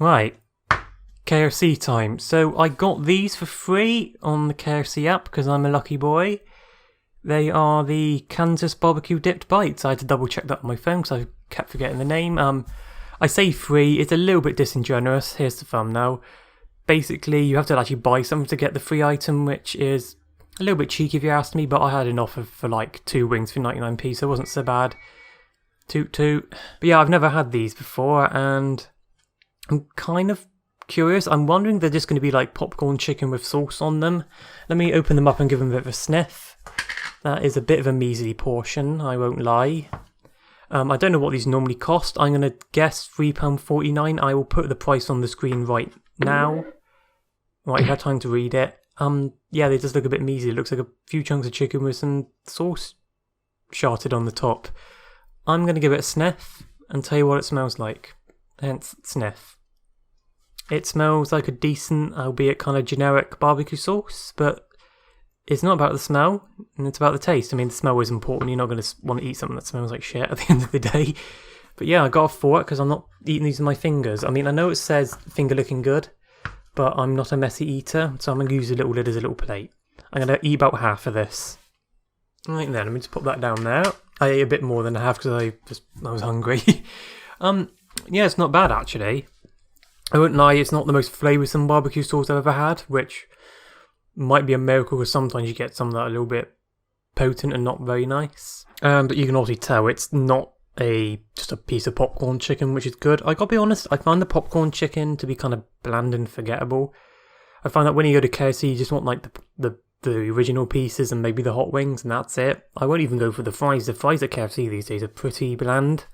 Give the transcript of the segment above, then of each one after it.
Right, KFC time. So I got these for free on the KFC app because I'm a lucky boy. They are the Kansas barbecue dipped bites. I had to double check that on my phone because I kept forgetting the name. I say free, it's a little bit disingenuous. Here's the thumbnail. Basically, you have to actually buy something to get the free item, which is a little bit cheeky if you asked me, but I had an offer for like 2 wings for 99p, so it wasn't so bad. Toot toot. But yeah, I've never had these before, and I'm kind of curious. I'm wondering if they're just going to be like popcorn chicken with sauce on them. Let me open them up and give them a bit of a sniff. That is a bit of a measly portion, I won't lie. I don't know what these normally cost. I'm going to guess £3.49. I will put the price on the screen right now. Right, you've had time to read it. Yeah, they just look a bit measly. It looks like a few chunks of chicken with some sauce sharted on the top. I'm going to give it a sniff and tell you what it smells like. Hence, sniff. It smells like a decent, albeit kind of generic barbecue sauce, but it's not about the smell, and it's about the taste. I mean, the smell is important. You're not going to want to eat something that smells like shit at the end of the day. But yeah, I got a fork because I'm not eating these with my fingers. I mean, I know it says finger looking good, but I'm not a messy eater, so I'm going to use a little lid as a little plate. I'm going to eat about half of this. Right then, let me just pop that down there. I ate a bit more than half because I was hungry. Yeah, it's not bad actually. I won't lie, it's not the most flavoursome barbecue sauce I've ever had, which might be a miracle because sometimes you get some that are a little bit potent and not very nice. But you can also tell it's not just a piece of popcorn chicken, which is good. I gotta be honest, I find the popcorn chicken to be kind of bland and forgettable. I find that when you go to KFC, you just want like the original pieces and maybe the hot wings, and that's it. I won't even go for the fries. The fries at KFC these days are pretty bland.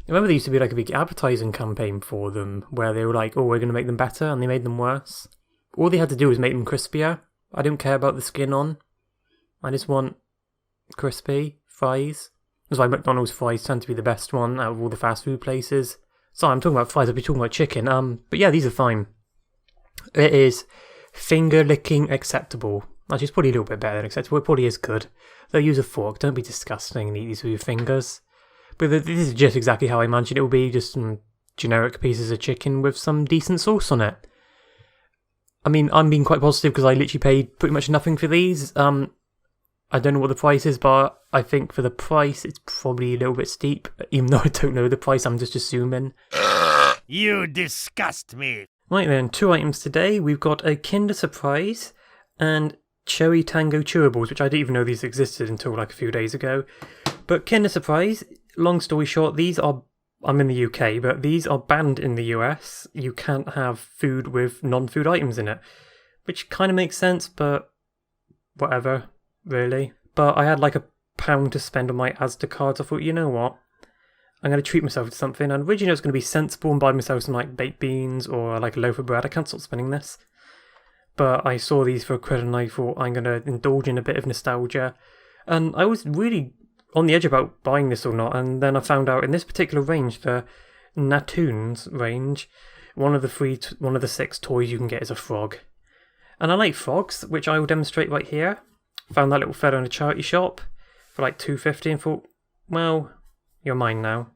I remember there used to be like a big advertising campaign for them where they were like, oh, we're going to make them better, and they made them worse. All they had to do was make them crispier. I don't care about the skin on. I just want crispy fries. That's why McDonald's fries tend to be the best one out of all the fast food places. Sorry, I'm talking about fries, I'll be talking about chicken. But yeah, these are fine. It is finger-licking acceptable. Actually, it's probably a little bit better than acceptable. It probably is good. So use a fork. Don't be disgusting and eat these with your fingers. But this is just exactly how I imagine it will be. Just some generic pieces of chicken with some decent sauce on it. I mean, I'm being quite positive because I literally paid pretty much nothing for these. I don't know what the price is, but I think for the price, it's probably a little bit steep. Even though I don't know the price, I'm just assuming. You disgust me. Right then, 2 items today. We've got a Kinder Surprise and Cherry Tango Chewables, which I didn't even know these existed until like a few days ago. But Kinder Surprise, long story short, I'm in the UK, but these are banned in the US. You can't have food with non-food items in it, which kind of makes sense, but whatever, really. But I had like £1 to spend on my Asda card, so I thought, you know what? I'm going to treat myself to something, and originally I was going to be sensible and buy myself some like baked beans or like a loaf of bread. I can't stop spending this. But I saw these for a quid and I thought I'm going to indulge in a bit of nostalgia. And I was really on the edge about buying this or not, and then I found out in this particular range, the Natoons range, one of the 6 toys you can get is a frog. And I like frogs, which I will demonstrate right here. Found that little fella in a charity shop for like $2.50 and thought, well, you're mine now.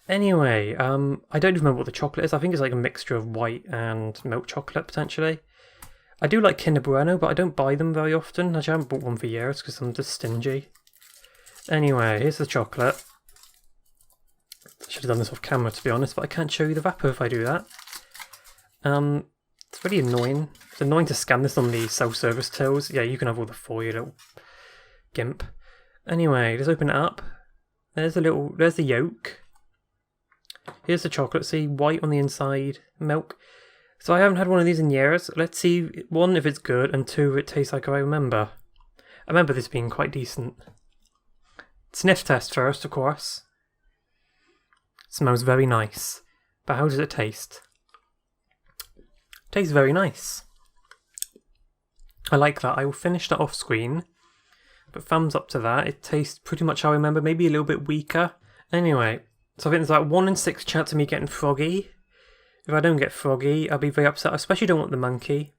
Anyway, I don't even remember what the chocolate is. I think it's like a mixture of white and milk chocolate, potentially. I do like Kinder Bueno, but I don't buy them very often. Actually, I haven't bought one for years because I'm just stingy. Anyway, here's the chocolate. I should have done this off camera, to be honest, but I can't show you the wrapper if I do that. It's really annoying. It's annoying to scan this on the self-service tills. Yeah, you can have all the foil, you little gimp. Anyway, let's open it up. There's the yolk. Here's the chocolate, see, white on the inside, milk. So I haven't had one of these in years. Let's see, 1, if it's good, and 2, if it tastes like I remember. I remember this being quite decent. Sniff test first, of course. Smells very nice. But how does it taste? Tastes very nice. I like that. I will finish that off screen. But thumbs up to that. It tastes pretty much how I remember, maybe a little bit weaker. Anyway, so I think there's like 1 in 6 chance of me getting froggy. If I don't get froggy, I'll be very upset. I especially don't want the monkey.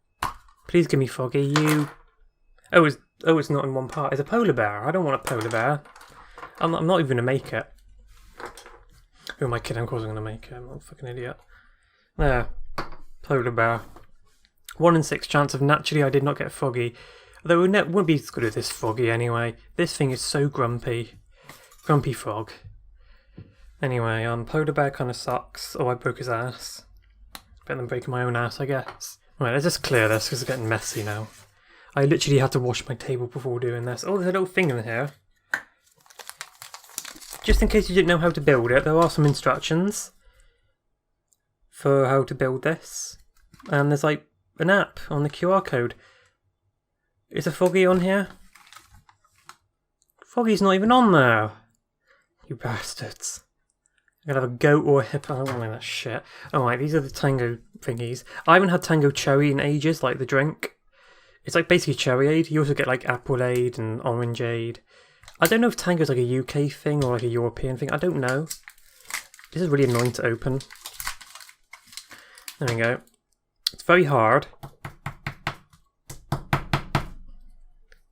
Please give me froggy. You... Oh, it's not in one part. It's a polar bear. I don't want a polar bear. I'm not even going to make it. Who am I kidding? Of course I'm going to make it. I'm not a fucking idiot. There. Polar bear. 1 in 6 chance of naturally I did not get froggy. Although it wouldn't be as good as this froggy anyway. This thing is so grumpy. Grumpy frog. Anyway, polar bear kind of sucks. Oh, I broke his ass. Better than breaking my own ass, I guess. Right, let's just clear this because it's getting messy now. I literally had to wash my table before doing this. Oh, there's a little thing in here. Just in case you didn't know how to build it, there are some instructions for how to build this. And there's like an app on the QR code. Is a Froggy on here? Froggy's not even on there. You bastards. I'm gonna have a goat or a hippo. I don't want that shit. Alright, these are the tango thingies. I haven't had tango cherry in ages, like the drink. It's like basically cherryade. You also get like appleade and orangeade. I don't know if tango's like a UK thing or like a European thing. I don't know. This is really annoying to open. There we go. It's very hard.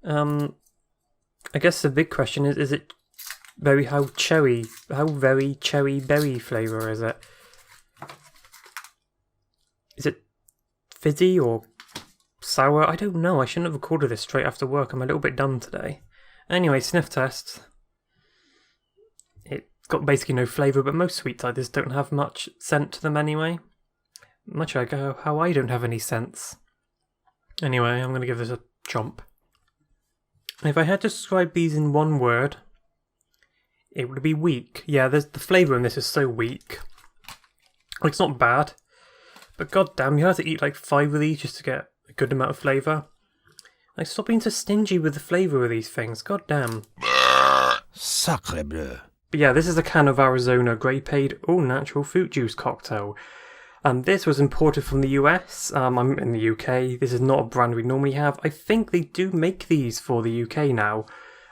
I guess the big question is it how very cherry berry flavour is it? Is it fizzy or sour? I don't know. I shouldn't have recorded this straight after work. I'm a little bit dumb today. Anyway, sniff test. It's got basically no flavour, but most sweet ciders don't have much scent to them anyway. Much like how I don't have any scents. Anyway, I'm going to give this a chomp. If I had to describe these in one word, it would be weak. Yeah, the flavour in this is so weak. Like, it's not bad, but goddamn, you have to eat like 5 of these just to get a good amount of flavour. Like, stop being so stingy with the flavour of these things. Goddamn. Sacre bleu. But yeah, this is a can of Arizona Grapeade all natural fruit juice cocktail. This was imported from the US. I'm in the UK. This is not a brand we normally have. I think they do make these for the UK now,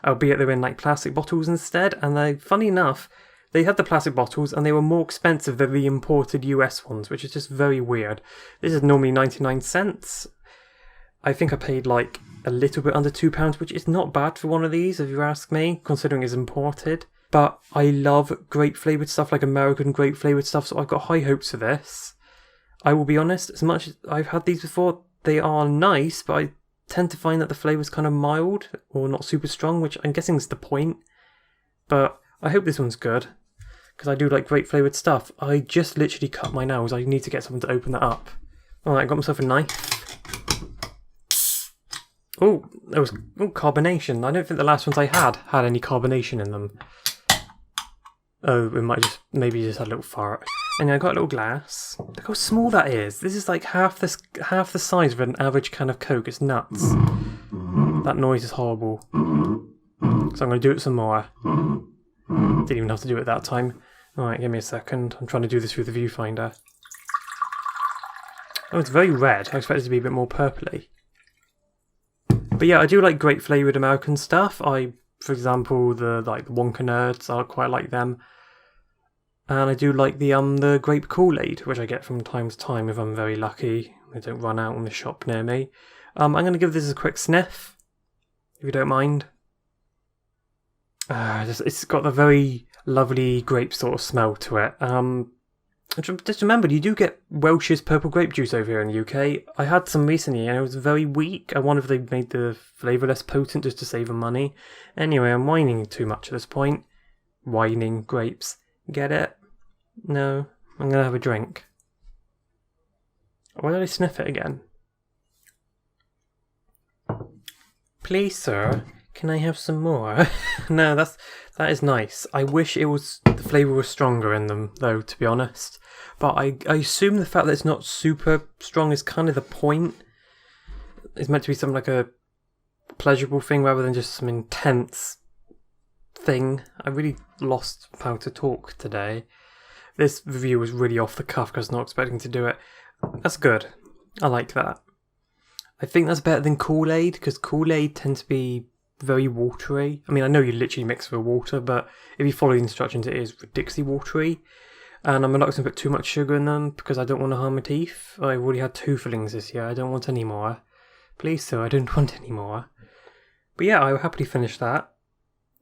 albeit they're in like plastic bottles instead. And funny enough, they had the plastic bottles and they were more expensive than the imported US ones, which is just very weird. This is normally 99 cents. I think I paid like a little bit under £2, which is not bad for one of these, if you ask me, considering it's imported. But I love grape flavoured stuff, like American grape flavoured stuff, so I've got high hopes for this. I will be honest, as much as I've had these before, they are nice, but I tend to find that the flavour's kind of mild, or not super strong, which I'm guessing is the point. But I hope this one's good, because I do like grape flavoured stuff. I just literally cut my nails, I need to get something to open that up. Alright, I got myself a knife. Oh, there was carbonation. I don't think the last ones I had any carbonation in them. Oh, it maybe just had a little fart. And I got a little glass. Look how small that is. This is like half the size of an average can of Coke. It's nuts. That noise is horrible. So I'm going to do it some more. Didn't even have to do it that time. Alright, give me a second. I'm trying to do this through the viewfinder. Oh, it's very red. I expect it to be a bit more purpley. But yeah, I do like grape flavoured American stuff. For example, the Wonka Nerds, I quite like them. And I do like the grape Kool-Aid, which I get from time to time if I'm very lucky. They don't run out in the shop near me. I'm going to give this a quick sniff, if you don't mind. It's got a very lovely grape sort of smell to it. Just remember, you do get Welch's purple grape juice over here in the UK. I had some recently and it was very weak. I wonder if they made the flavour less potent just to save them money. Anyway, I'm whining too much at this point. Whining grapes. Get it? No. I'm going to have a drink. Why did I sniff it again? Please, sir, can I have some more? No, that is nice. I wish the flavour was stronger in them, though, to be honest. But I assume the fact that it's not super strong is kind of the point. It's meant to be something like a pleasurable thing rather than just some intense thing. I really lost how to talk today. This review was really off the cuff because I was not expecting to do it. That's good. I like that. I think that's better than Kool-Aid, because Kool-Aid tends to be very watery. I mean, I know you literally mix with water, but if you follow the instructions, it is ridiculously watery. And I'm not going to put too much sugar in them because I don't want to harm my teeth. I've already had 2 fillings this year. I don't want any more. Please, sir, I don't want any more. But yeah, I will happily finish that.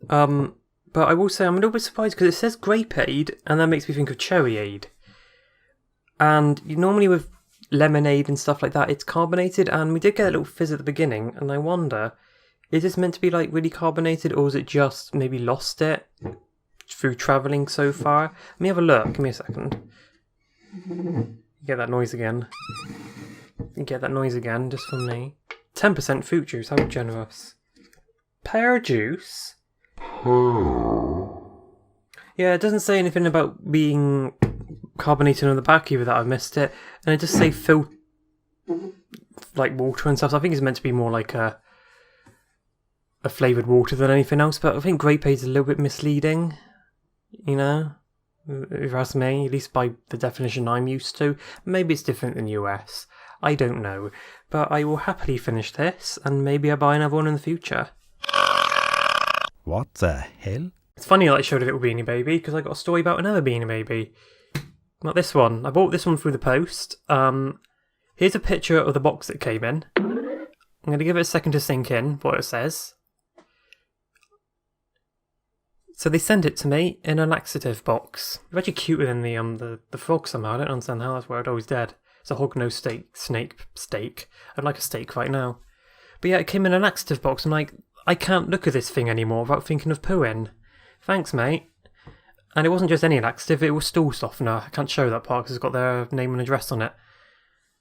But I will say I'm a little bit surprised because it says Grapeade, and that makes me think of Cherryade. And normally with lemonade and stuff like that, it's carbonated, and we did get a little fizz at the beginning, and I wonder, is this meant to be like really carbonated, or is it just maybe lost it through travelling so far? Let me have a look, give me a second. You get that noise again. You get that noise again, just from me. 10% fruit juice, how generous. Pear juice? Yeah, it doesn't say anything about being carbonated on the back either that I missed it. And it just say fill like water and stuff. So I think it's meant to be more like a flavoured water than anything else. But I think grape aid is a little bit misleading, you know? If you ask me, at least by the definition I'm used to. Maybe it's different in the US. I don't know. But I will happily finish this, and maybe I'll buy another one in the future. What the hell? It's funny that I showed a little Beanie Baby, because I got a story about another Beanie Baby. Not this one. I bought this one through the post. Here's a picture of the box that came in. I'm going to give it a second to sink in, what it says. So they sent it to me in a laxative box. It's actually cuter than the frog somehow. I don't understand how that's where always dead. It's a hog-nosed steak. I'd like a steak right now. But yeah, it came in a laxative box. I'm like, I can't look at this thing anymore without thinking of pooing. Thanks, mate. And it wasn't just any laxative, it was stool softener. I can't show that part because it's got their name and address on it.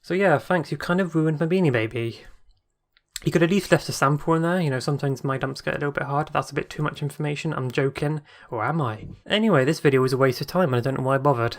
So yeah, thanks, you kind of ruined my Beanie Baby. You could at least left a sample in there, you know, sometimes my dumps get a little bit hard. That's a bit too much information, I'm joking. Or am I? Anyway, this video was a waste of time and I don't know why I bothered.